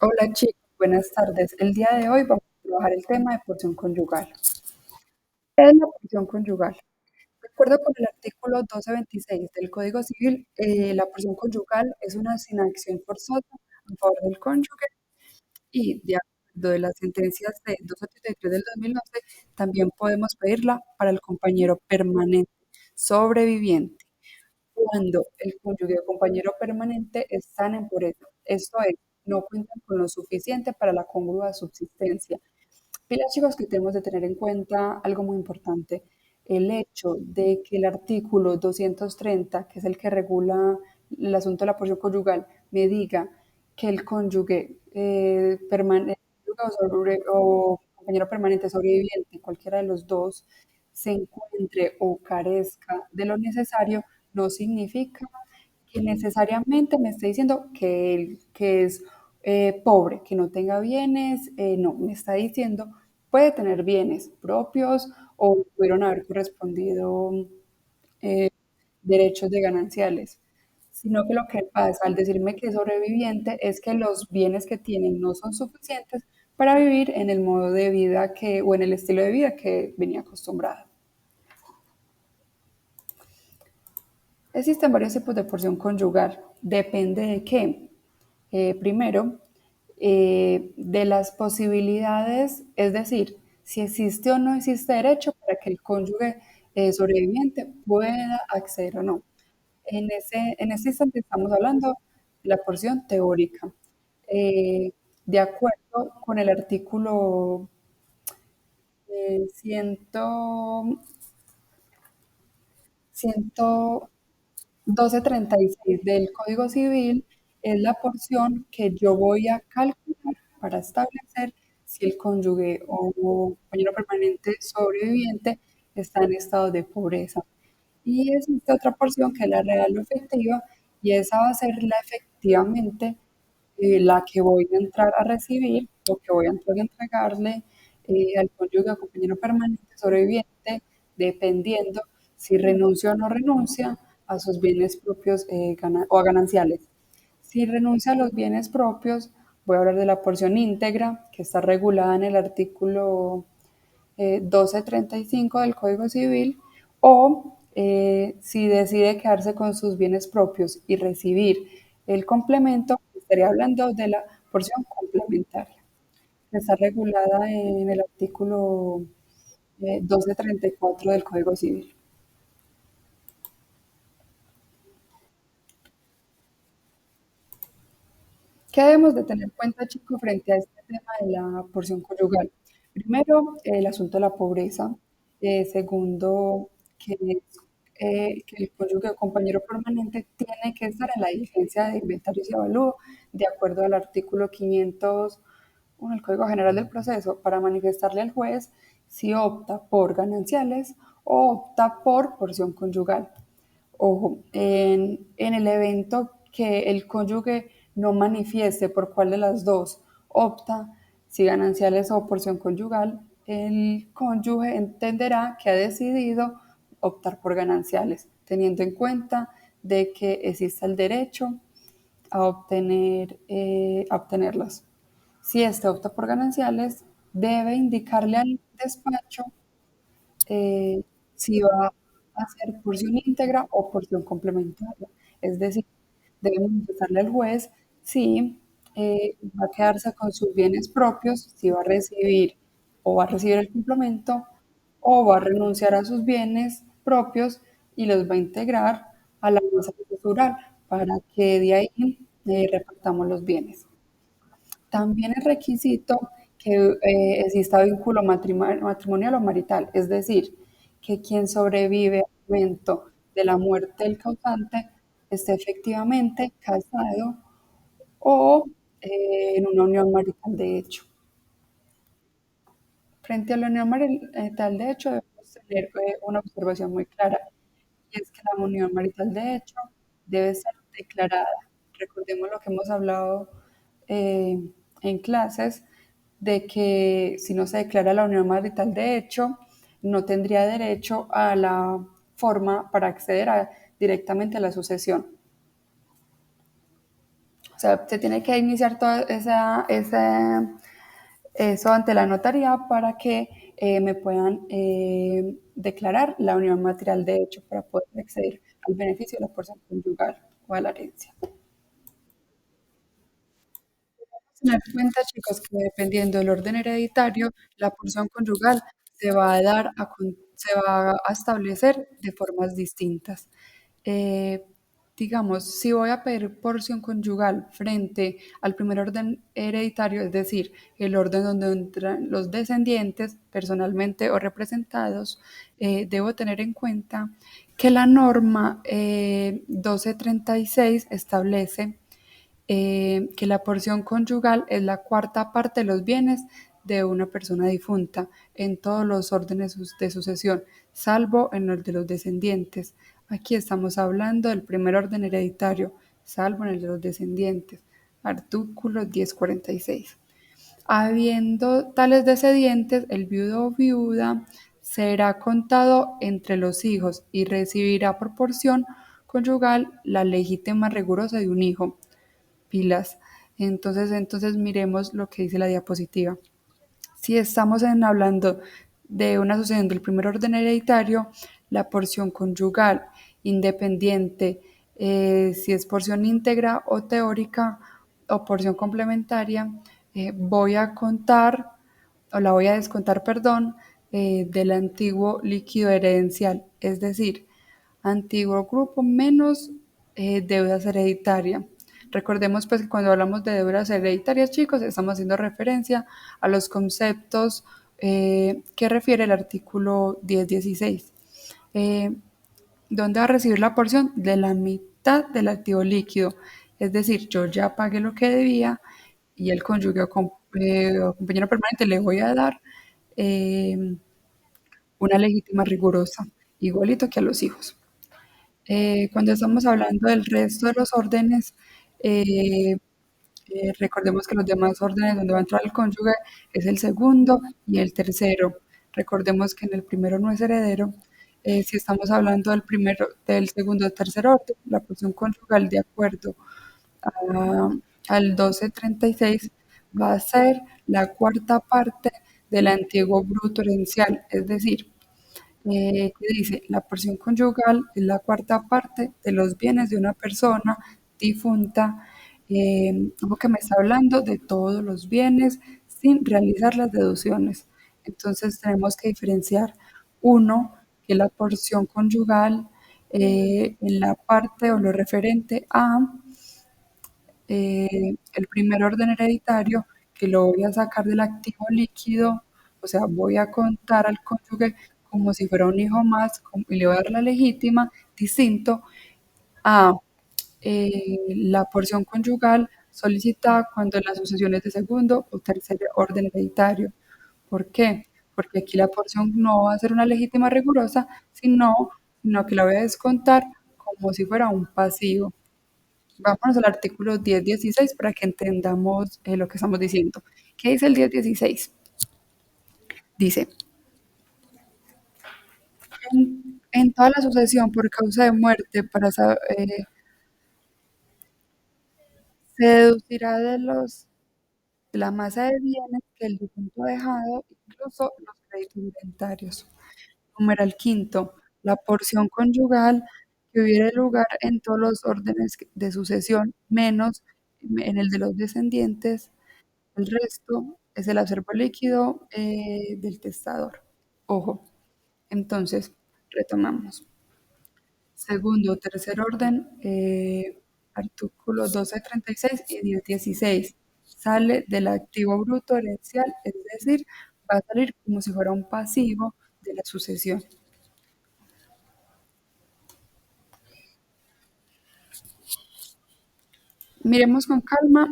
Hola chicos, buenas tardes. El día de hoy vamos a trabajar el tema de porción conyugal. ¿Qué es la porción conyugal? De acuerdo con el artículo 1226 del Código Civil, la porción conyugal es una asignación forzosa a favor del cónyuge y, de acuerdo de las sentencias de 283 del 2011, también podemos pedirla para el compañero permanente sobreviviente cuando el cónyuge o compañero permanente están en pobreza. Esto es, no cuentan con lo suficiente para la congrua subsistencia. Mira, chicos, que tenemos de tener en cuenta algo muy importante, el hecho de que el artículo 230, que es el que regula el asunto de la porción conyugal, me diga que el cónyuge permanente o compañero permanente sobreviviente, cualquiera de los dos, se encuentre o carezca de lo necesario, no significa que necesariamente me esté diciendo que es pobre, que no tenga bienes, no, me está diciendo puede tener bienes propios o pudieron haber correspondido eh, derechos de gananciales, sino que lo que pasa al decirme que es sobreviviente es que los bienes que tienen no son suficientes para vivir en el modo de vida que, o en el estilo de vida que venía acostumbrada. Existen varios tipos de porción conyugal. Depende de qué. Primero, de las posibilidades, es decir, si existe o no existe derecho para que el cónyuge sobreviviente pueda acceder o no. En ese instante estamos hablando de la porción teórica. De acuerdo con el artículo 100, 100, 1236 del Código Civil es la porción que yo voy a calcular para establecer si el cónyuge o compañero permanente sobreviviente está en estado de pobreza. Y existe otra porción que es la real o efectiva, y esa va a ser la efectivamente la que voy a entrar a recibir o que voy a entrar a entregarle al cónyuge o compañero permanente sobreviviente, dependiendo si renuncia o no renuncia a sus bienes propios o a gananciales. Si renuncia a los bienes propios, voy a hablar de la porción íntegra, que está regulada en el artículo 1235 del Código Civil, o si decide quedarse con sus bienes propios y recibir el complemento, estaría hablando de la porción complementaria, que está regulada en el artículo 1234 del Código Civil. ¿Qué debemos de tener en cuenta, chicos, frente a este tema de la porción conyugal? Primero, el asunto de la pobreza. Segundo, que el cónyuge o compañero permanente tiene que estar en la diligencia de inventarios y avalúo, de acuerdo al artículo 501 del Código General del Proceso, para manifestarle al juez si opta por gananciales o opta por porción conyugal. Ojo, en el evento que el cónyuge no manifieste por cuál de las dos opta, si gananciales o porción conyugal, el cónyuge entenderá que ha decidido optar por gananciales, teniendo en cuenta de que existe el derecho a obtenerlas. Si éste opta por gananciales, debe indicarle al despacho eh, si va a ser porción íntegra o porción complementaria. Es decir, debemos manifestarle al juez si va a quedarse con sus bienes propios, si va a recibir o va a recibir el complemento o va a renunciar a sus bienes propios y los va a integrar a la masa cultural para que de ahí repartamos los bienes. También es requisito que exista vínculo matrimonial o marital, es decir, que quien sobrevive al momento de la muerte del causante esté efectivamente casado o en una unión marital de hecho. Frente a la unión marital de hecho, debemos tener una observación muy clara, y es que la unión marital de hecho debe ser declarada. Recordemos lo que hemos hablado eh, en clases, de que si no se declara la unión marital de hecho, no tendría derecho a la forma para acceder directamente a la sucesión. O sea, se tiene que iniciar todo eso ante la notaría para que me puedan declarar la unión material de hecho para poder acceder al beneficio de la porción conyugal o a la herencia. Tener en cuenta, chicos, que dependiendo del orden hereditario, la porción conyugal se va a se va a establecer de formas distintas. Eh, digamos, si voy a pedir porción conyugal frente al primer orden hereditario, es decir, el orden donde entran los descendientes personalmente o representados, debo tener en cuenta que la norma 1236 establece que la porción conyugal es la cuarta parte de los bienes de una persona difunta en todos los órdenes de sucesión, salvo en el de los descendientes. Aquí estamos hablando del primer orden hereditario, salvo en el de los descendientes. Artículo 1046. Habiendo tales descendientes, el viudo o viuda será contado entre los hijos y recibirá por porción conyugal la legítima rigurosa de un hijo pilas. Entonces miremos lo que dice la diapositiva. Si estamos hablando de una sucesión del primer orden hereditario, la porción conyugal independiente, si es porción íntegra o teórica o porción complementaria, voy a contar o la voy a descontar, perdón, del antiguo líquido herencial, es decir, antiguo grupo menos deudas hereditarias. Recordemos pues que cuando hablamos de deudas hereditarias, chicos, estamos haciendo referencia a los conceptos que refiere el artículo 1016. Eh, ¿Dónde va a recibir la porción? De la mitad del activo líquido. Es decir, yo ya pagué lo que debía y el cónyuge o compañero permanente le voy a dar eh, una legítima rigurosa, igualito que a los hijos. Cuando estamos hablando del resto de los órdenes, eh, recordemos que los demás órdenes donde va a entrar el cónyuge es el segundo y el tercero. Recordemos que en el primero no es heredero. Si estamos hablando del primero, del segundo o tercer orden, la porción conyugal de acuerdo a- al 1236 va a ser la cuarta parte del antiguo bruto herencial, es decir, que dice, la porción conyugal es la cuarta parte de los bienes de una persona difunta, como que me está hablando de todos los bienes sin realizar las deducciones. Entonces tenemos que diferenciar uno, que es la porción conyugal, en la parte o lo referente a el primer orden hereditario, que lo voy a sacar del activo líquido, o sea, voy a contar al cónyuge como si fuera un hijo más y le voy a dar la legítima, distinto a la porción conyugal solicitada cuando la sucesión es de segundo o tercer orden hereditario. ¿Por qué? Porque aquí la porción no va a ser una legítima rigurosa, sino que la voy a descontar como si fuera un pasivo. Vámonos al artículo 1016 para que entendamos lo que estamos diciendo. ¿Qué dice el 1016? Dice, en toda la sucesión por causa de muerte se deducirá de la masa de bienes que el difunto ha dejado, incluso los créditos inventarios. Numeral quinto, la porción conyugal que hubiere lugar en todos los órdenes de sucesión, menos en el de los descendientes. El resto es el acervo líquido del testador. Ojo, entonces, retomamos. Segundo, tercer orden, artículos 1236 y 1016. Sale del activo bruto herencial, es decir, va a salir como si fuera un pasivo de la sucesión. Miremos con calma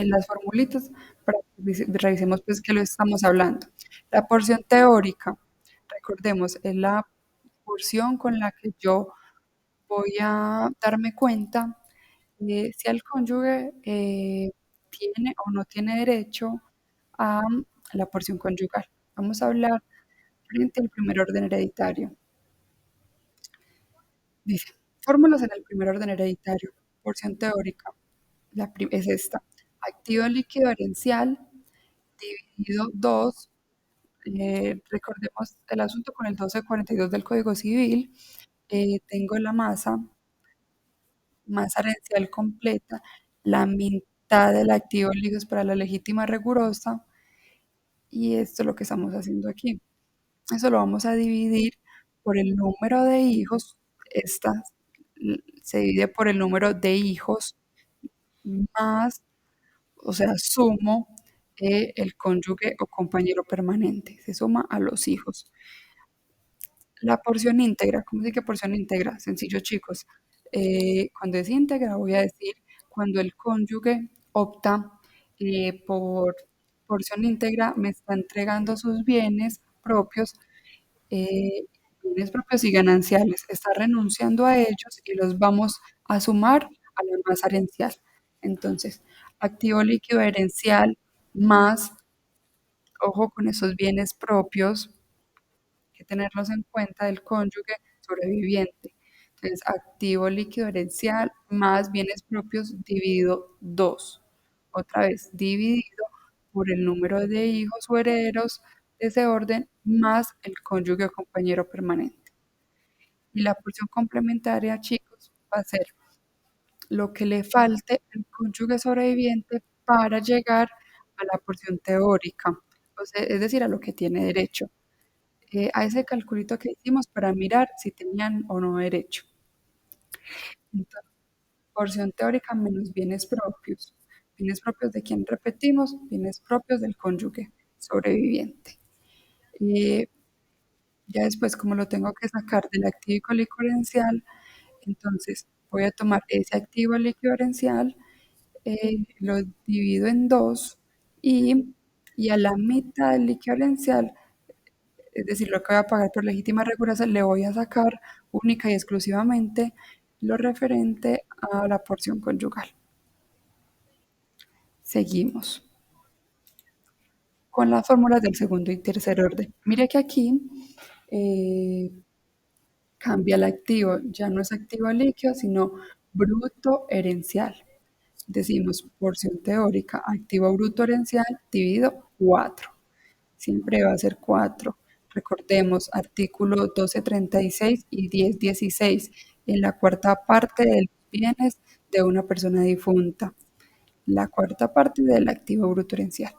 las formulitas para que revisemos pues qué lo estamos hablando. La porción teórica, recordemos, es la porción con la que yo voy a darme cuenta si el cónyuge tiene o no tiene derecho a la porción conyugal. Vamos a hablar frente al primer orden hereditario. Dice, fórmulas en el primer orden hereditario, porción teórica. Es esta. Activo líquido herencial dividido 2. Recordemos el asunto con el 1242 del Código Civil. Tengo la masa herencial completa, la mitad del activo líquido es para la legítima rigurosa, y esto es lo que estamos haciendo aquí. Eso lo vamos a dividir por el número de hijos. Esta se divide por el número de hijos más, o sea, sumo el cónyuge o compañero permanente. Se suma a los hijos. La porción íntegra, ¿cómo se dice porción íntegra? Sencillo, chicos. Cuando es íntegra, voy a decir cuando el cónyuge opta por porción íntegra, me está entregando sus eh, bienes propios y gananciales, está renunciando a ellos y los vamos a sumar a la masa herencial. Entonces, activo líquido herencial más, ojo con esos bienes propios, que tenerlos en cuenta del cónyuge sobreviviente. Entonces, activo líquido herencial más bienes propios dividido 2. Otra vez, dividido por el número de hijos o herederos de ese orden más el cónyuge o compañero permanente. Y la porción complementaria, chicos, va a ser lo que le falte al cónyuge sobreviviente para llegar a la porción teórica, o sea, es decir, a lo que tiene derecho, a ese calculito que hicimos para mirar si tenían o no derecho. Entonces, porción teórica menos bienes propios. Bienes propios de quien repetimos, bienes propios del cónyuge sobreviviente. Eh, ya después, como lo tengo que sacar del activo líquido herencial, entonces voy a tomar ese activo líquido herencial, lo divido en 2 y, y a la mitad del líquido herencial, es decir, lo que voy a pagar por legítima regulación, le voy a sacar única y exclusivamente lo referente a la porción conyugal. Seguimos con las fórmulas del segundo y tercer orden. Mire que aquí eh, cambia el activo, ya no es activo líquido, sino bruto herencial. Decimos porción teórica, activo bruto herencial dividido 4. Siempre va a ser 4. Recordemos artículo 1236 y 1016, en la cuarta parte de los bienes de una persona difunta. La cuarta parte del activo bruto herencial.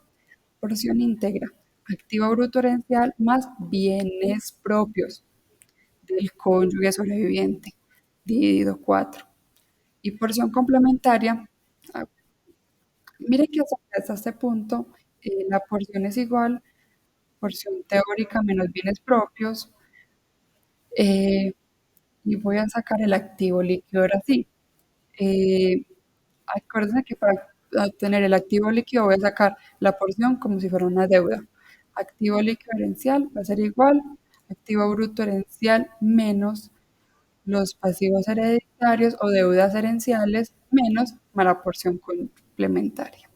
Porción íntegra, activo bruto herencial más bienes propios del cónyuge sobreviviente, dividido 4. Y porción complementaria, ah, mire que hasta este punto la porción es igual, porción teórica menos bienes propios, eh, y voy a sacar el activo líquido ahora sí. Eh, Acuérdense que para obtener el activo líquido voy a sacar la porción como si fuera una deuda. Activo líquido herencial va a ser igual, activo bruto herencial menos los pasivos hereditarios o deudas herenciales menos la porción complementaria.